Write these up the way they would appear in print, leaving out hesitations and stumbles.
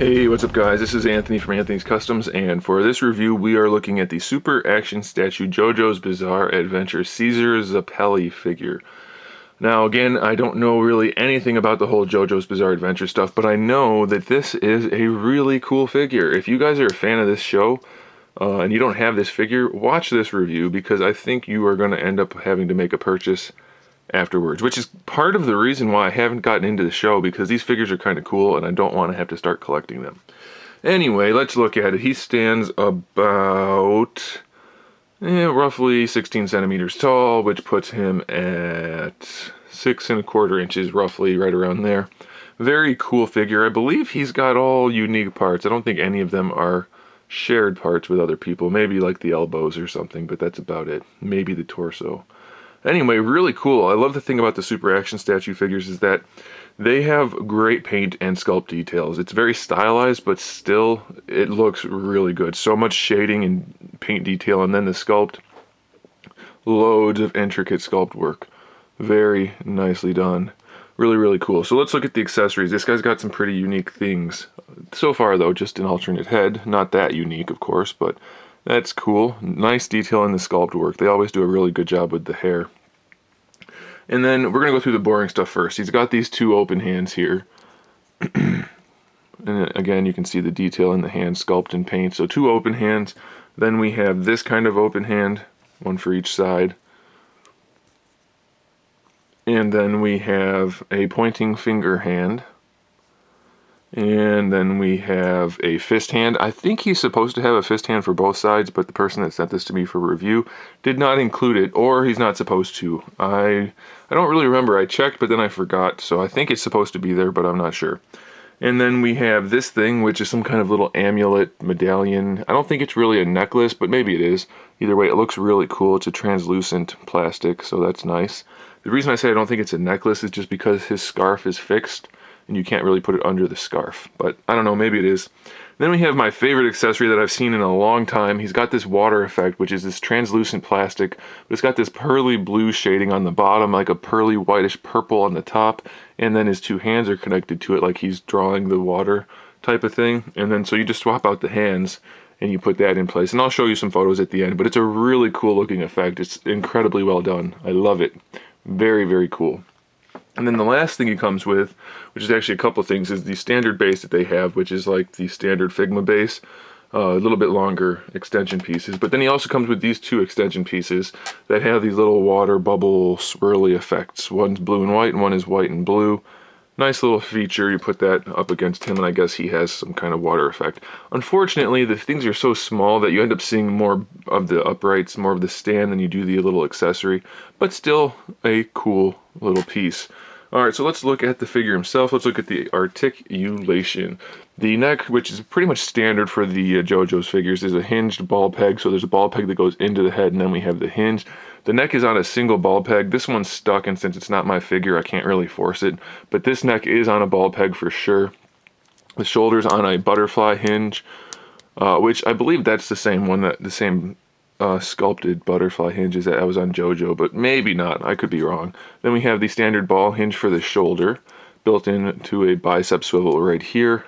Hey, what's up guys? This is Anthony from Anthony's Customs, and for this review we are looking at the Super Action Statue JoJo's Bizarre Adventure Caesar ZEPPELI figure. Now again, I don't know really anything about the whole JoJo's Bizarre Adventure stuff, but I know that this is a really cool figure. If you guys are a fan of this show, and you don't have this figure, watch this review because I think you are going to end up having to make a purchase afterwards, which is part of the reason why I haven't gotten into the show, because these figures are kind of cool and I don't want to have to start collecting them. Anyway, let's look at it. He stands about roughly 16 centimeters tall, which puts him at 6¼ inches, roughly right around there. Very cool figure. I believe he's got all unique parts. I don't think any of them are shared parts with other people. Maybe like the elbows or something, but that's about it. Maybe the torso. Anyway, really cool. I love the thing about the Super Action Statue figures is that they have great paint and sculpt details. It's very stylized, but still, it looks really good. So much shading and paint detail, and then the sculpt, loads of intricate sculpt work. Very nicely done. Really, really cool. So let's look at the accessories. This guy's got some pretty unique things. So far, though, just an alternate head. Not that unique, of course, but that's cool. Nice detail in the sculpt work. They always do a really good job with the hair. And then we're going to go through the boring stuff first. He's got these two open hands here. And again, you can see the detail in the hand sculpt and paint. So two open hands. Then we have this kind of open hand, one for each side. And then we have a pointing finger hand. And then we have a fist hand. I think he's supposed to have a fist hand for both sides, but the person that sent this to me for review did not include it, or he's not supposed to. I don't really remember. I checked, but then I forgot, so I think it's supposed to be there, but I'm not sure. And then we have this thing, which is some kind of little amulet medallion. I don't think it's really a necklace, but maybe it is. Either way, it looks really cool. It's a translucent plastic, so that's nice. The reason I say I don't think it's a necklace is just because his scarf is fixed, and you can't really put it under the scarf. But I don't know, maybe it is. Then we have my favorite accessory that I've seen in a long time. He's got this water effect, which is this translucent plastic, but it's got this pearly blue shading on the bottom, like a pearly whitish purple on the top, and then his two hands are connected to it like he's drawing the water type of thing. And then so you just swap out the hands and you put that in place. And I'll show you some photos at the end, but it's a really cool looking effect. It's incredibly well done. I love it. Very, very cool. And then the last thing he comes with, which is actually a couple of things, is the standard base that they have, which is like the standard Figma base, a little bit longer extension pieces. But then he also comes with these two extension pieces that have these little water bubble swirly effects. One's blue and white, and one is white and blue. Nice little feature. You put that up against him, and I guess he has some kind of water effect. Unfortunately, the things are so small that you end up seeing more of the uprights, more of the stand than you do the little accessory, but still a cool little piece. Alright, so let's look at the figure himself. Let's look at the articulation. The neck, which is pretty much standard for the JoJo's figures, is a hinged ball peg. So there's a ball peg that goes into the head, and then we have the hinge. The neck is on a single ball peg. This one's stuck, and since it's not my figure, I can't really force it. But this neck is on a ball peg for sure. The shoulder's on a butterfly hinge, which I believe that's the same one, the same sculpted butterfly hinges that was on JoJo, but maybe not. I could be wrong. Then we have the standard ball hinge for the shoulder, built into a bicep swivel right here.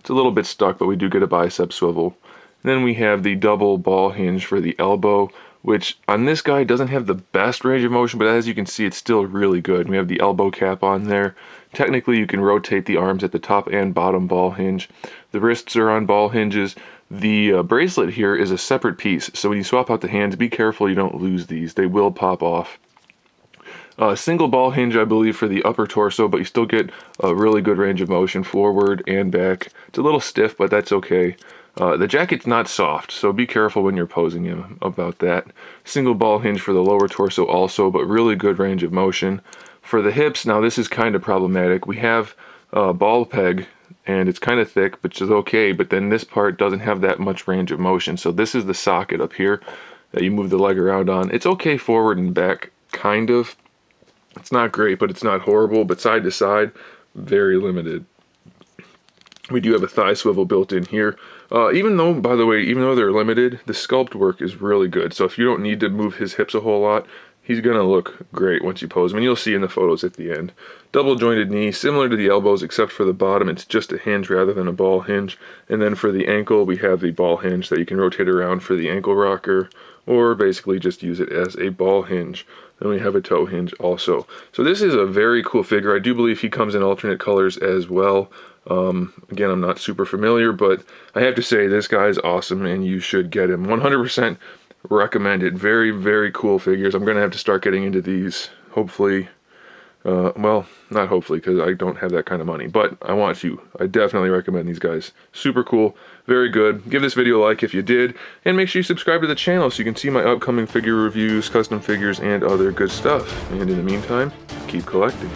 It's a little bit stuck, but we do get a bicep swivel. Then we have the double ball hinge for the elbow, which on this guy doesn't have the best range of motion, but as you can see, it's still really good. We have the elbow cap on there. Technically, you can rotate the arms at the top and bottom ball hinge. The wrists are on ball hinges. The bracelet here is a separate piece, so when you swap out the hands, be careful you don't lose these. They will pop off. Single ball hinge, I believe, for the upper torso, but you still get a really good range of motion forward and back. It's a little stiff, but that's okay. The jacket's not soft, so be careful when you're posing him about that. Single ball hinge for the lower torso also, but really good range of motion. For the hips, now this is kind of problematic. We have a ball peg, and it's kind of thick, which is okay, but then this part doesn't have that much range of motion. So this is the socket up here that you move the leg around on. It's okay forward and back, kind of. It's not great, but it's not horrible, but side to side, very limited. We do have a thigh swivel built in here. Even though, by the way, even though they're limited, the sculpt work is really good. So if you don't need to move his hips a whole lot, he's gonna look great once you pose him, and you'll see in the photos at the end. Double jointed knee, similar to the elbows, except for the bottom, it's just a hinge rather than a ball hinge. And then for the ankle, we have the ball hinge that you can rotate around for the ankle rocker, or basically just use it as a ball hinge. Then we have a toe hinge also. So this is a very cool figure. I do believe he comes in alternate colors as well. Again, I'm not super familiar, but I have to say this guy is awesome and you should get him. 100% recommended. Very, very cool figures. I'm going to have to start getting into these, hopefully. Well, not hopefully, because I don't have that kind of money, but I want to. I definitely recommend these guys. Super cool, very good. Give this video a like if you did, and make sure you subscribe to the channel so you can see my upcoming figure reviews, custom figures, and other good stuff. And in the meantime, keep collecting.